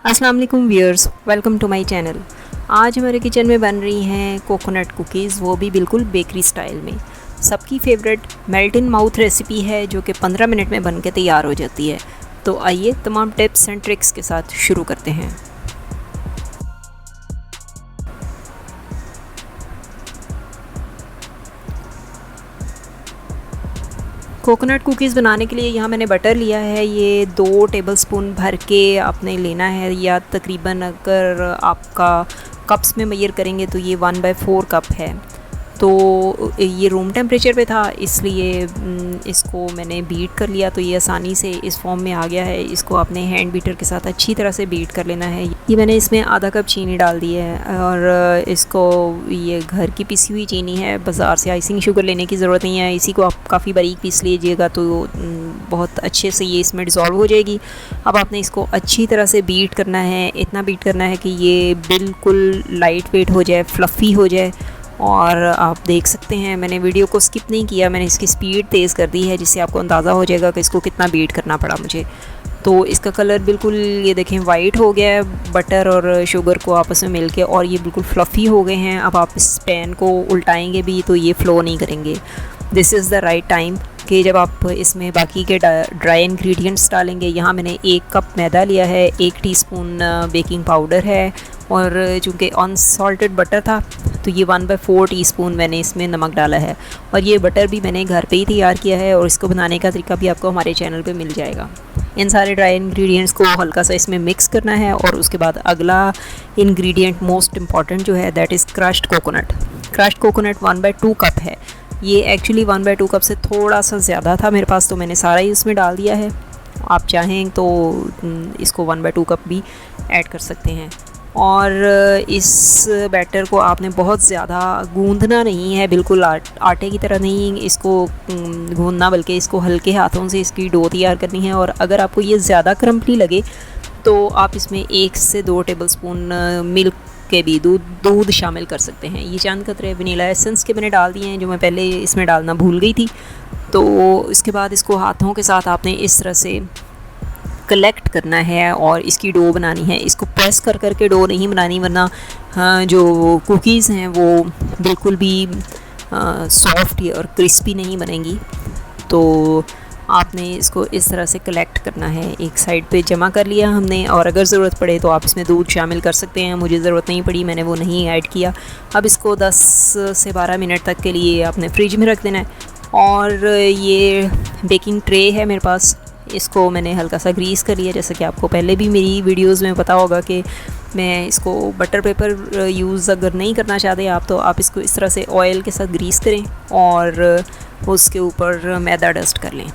अस्सलाम वालेकुम viewers, welcome to my channel. आज हमारे किचन में बन रही हैं कोकोनट कुकीज़, वो भी बिल्कुल बेकरी स्टाइल में। सबकी favourite melt in mouth recipe है जो कि 15 मिनट में बन के तैयार हो जाती है। तो आइए तमाम टिप्स एंड ट्रिक्स के साथ शुरू करते हैं। कोकोनट कुकीज़ बनाने के लिए यहाँ मैंने बटर लिया है, ये 2 टेबलस्पून भर के आपने लेना है, या तकरीबन अगर आपका कप्स में मेजर करेंगे तो ये 1/4 कप है। तो ये रूम टेम्परेचर पे था, इसलिए इसको मैंने बीट कर लिया, तो ये आसानी से इस फॉर्म में आ गया है। इसको आपने हैंड बीटर के साथ अच्छी तरह से बीट कर लेना है। ये मैंने इसमें आधा कप चीनी डाल दी है, और इसको ये घर की पिसी हुई चीनी है, बाज़ार से आइसिंग शुगर लेने की ज़रूरत नहीं है। इसी को आप काफ़ी बारीक पीस लीजिएगा तो बहुत अच्छे से ये इसमें डिज़ोल्व हो जाएगी। अब आपने इसको अच्छी तरह से बीट करना है, इतना बीट करना है कि ये बिल्कुल लाइट वेट हो जाए, फ्लफ़ी हो जाए। और आप देख सकते हैं मैंने वीडियो को स्किप नहीं किया, मैंने इसकी स्पीड तेज़ कर दी है, जिससे आपको अंदाज़ा हो जाएगा कि इसको कितना बीट करना पड़ा मुझे। तो इसका कलर बिल्कुल ये देखें वाइट हो गया है, बटर और शुगर को आपस में मिलके, और ये बिल्कुल फ्लफ़ी हो गए हैं। अब आप इस पैन को उल्टाएंगे भी तो ये फ़्लो नहीं करेंगे। This is the right time कि जब आप इसमें बाकी के ड्राई इंग्रेडिएंट्स डालेंगे। यहाँ मैंने 1 कप मैदा लिया है, 1 टीस्पून बेकिंग पाउडर है, और चूँकि अनसॉल्टेड बटर था तो ये 1/4 टीस्पून मैंने इसमें नमक डाला है। और ये बटर भी मैंने घर पे ही तैयार किया है, और इसको बनाने का तरीका भी आपको हमारे चैनल पे मिल जाएगा। इन सारे ड्राई इंग्रेडिएंट्स को हल्का सा इसमें मिक्स करना है, और उसके बाद अगला इंग्रेडिएंट मोस्ट इम्पॉर्टेंट जो है that is crushed coconut. Crushed coconut 1/2 cup है। ये एक्चुअली 1/2 कप से थोड़ा सा ज़्यादा था मेरे पास, तो मैंने सारा ही इसमें डाल दिया है। आप चाहें तो इसको 1/2 कप भी ऐड कर सकते हैं। और इस बैटर को आपने बहुत ज़्यादा गूंदना नहीं है, बिल्कुल आटे की तरह नहीं इसको गूंदना, बल्कि इसको हल्के हाथों से इसकी डो तैयार करनी है। और अगर आपको ये ज़्यादा क्रम्पली लगे तो आप इसमें 1 से 2 टेबलस्पून मिल्क के भी दूध शामिल कर सकते हैं। ये चंद कतरे वनीला एसेंस के मैंने डाल दिए हैं, जो मैं पहले इसमें डालना भूल गई थी। तो इसके बाद इसको हाथों के साथ आपने इस तरह से कलेक्ट करना है और इसकी डो बनानी है। इसको प्रेस कर करके डो नहीं बनानी, वरना जो कुकीज़ हैं वो बिल्कुल भी सॉफ्ट और क्रिस्पी नहीं बनेंगी। तो आपने इसको इस तरह से कलेक्ट करना है, एक साइड पे जमा कर लिया हमने, और अगर ज़रूरत पड़े तो आप इसमें दूध शामिल कर सकते हैं। मुझे ज़रूरत नहीं पड़ी, मैंने वो नहीं ऐड किया। अब इसको 10 से 12 मिनट तक के लिए आपने फ्रिज में रख देना है। और ये बेकिंग ट्रे है मेरे पास, इसको मैंने हल्का सा ग्रीस कर लिया। जैसा कि आपको पहले भी मेरी वीडियोस में पता होगा कि मैं इसको बटर पेपर यूज़ अगर नहीं करना चाहते आप, तो आप इसको इस तरह से ऑयल के साथ ग्रीस करें और उसके ऊपर मैदा डस्ट कर लें।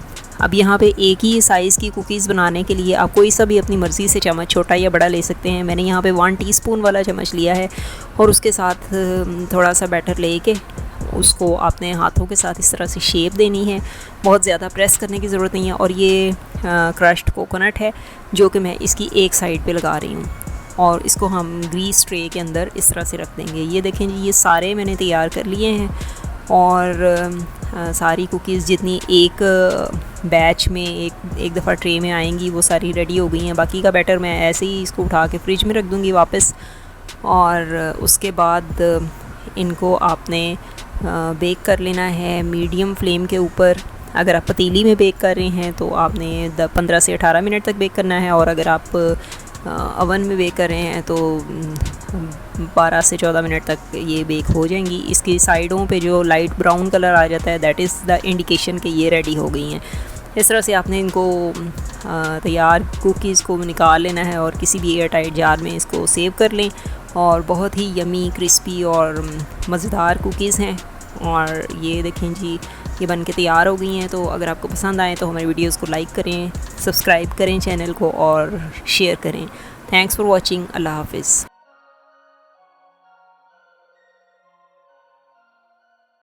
अब यहाँ पे एक ही साइज़ की कुकीज़ बनाने के लिए आप कोई सा भी अपनी मर्ज़ी से चम्मच छोटा या बड़ा ले सकते हैं। मैंने यहाँ पे 1 टीस्पून वाला चम्मच लिया है, और उसके साथ थोड़ा सा बैटर लेके उसको आपने हाथों के साथ इस तरह से शेप देनी है। बहुत ज़्यादा प्रेस करने की ज़रूरत नहीं है। और ये क्रश्ड कोकोनट है जो कि मैं इसकी एक साइड पे लगा रही हूँ, और इसको हम ग्रीस ट्रे के अंदर इस तरह से रख देंगे। ये देखें जी, ये सारे मैंने तैयार कर लिए हैं, और सारी कुकीज़ जितनी एक बैच में एक दफ़ा ट्रे में आएंगी वो सारी रेडी हो गई हैं। बाकी का बैटर मैं ऐसे ही इसको उठा के फ्रिज में रख दूँगी वापस। और उसके बाद इनको आपने बेक कर लेना है मीडियम फ्लेम के ऊपर। अगर आप पतीली में बेक कर रहे हैं तो आपने 15 से 18 मिनट तक बेक करना है, और अगर आप ओवन में बेक कर रहे हैं तो 12 से 14 मिनट तक ये बेक हो जाएंगी। इसकी साइडों पे जो लाइट ब्राउन कलर आ जाता है दैट इज़ द इंडिकेशन कि ये रेडी हो गई हैं। इस तरह से आपने इनको तैयार कुकीज़ को निकाल लेना है, और किसी भी एयर टाइट जार में इसको सेव कर लें। और बहुत ही यमी, क्रिस्पी और मज़ेदार कुकीज़ हैं। और ये देखें जी, ये बन के तैयार हो गई हैं। तो अगर आपको पसंद आए तो हमारी वीडियोस को लाइक करें, सब्सक्राइब करें चैनल को, और शेयर करें। Thanks for watching. अल्लाह हाफ़िज़।